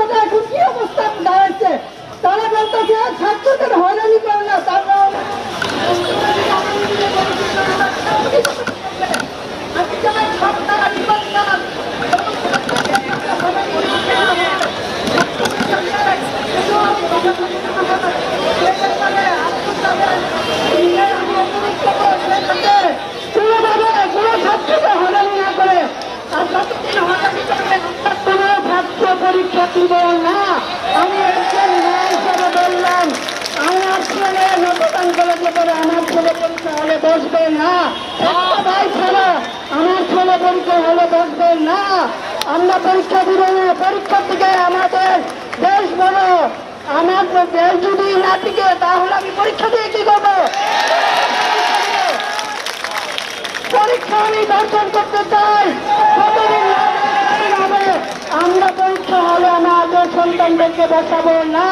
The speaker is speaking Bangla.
ছাত্ররা এখন কি অবস্থা দাঁড়াচ্ছে? তারা বলতেছে ছাত্রদের হয়রানি করে না, তারা পরীক্ষা দিব না। আমি একজন মা হিসাবে বললাম, আমার ছেলে নতুন কলেজে পড়ে, আমার ছেলে পরীক্ষা হলে বসবে না। একটা ভাই ছাড়া আমার ছেলে পরীক্ষা হলে বসবে না। আমরা পরীক্ষা দিব না। পরীক্ষা থেকে আমাদের দেশ বড়, আমার দেশ যদি না টিকে তাহলে আমি পরীক্ষা দিয়ে কি করবো? পরীক্ষা আমি দর্শন করতে চাই। আমরা পরীক্ষা হলে আমাদের সন্তানদেরকে বসাবো না।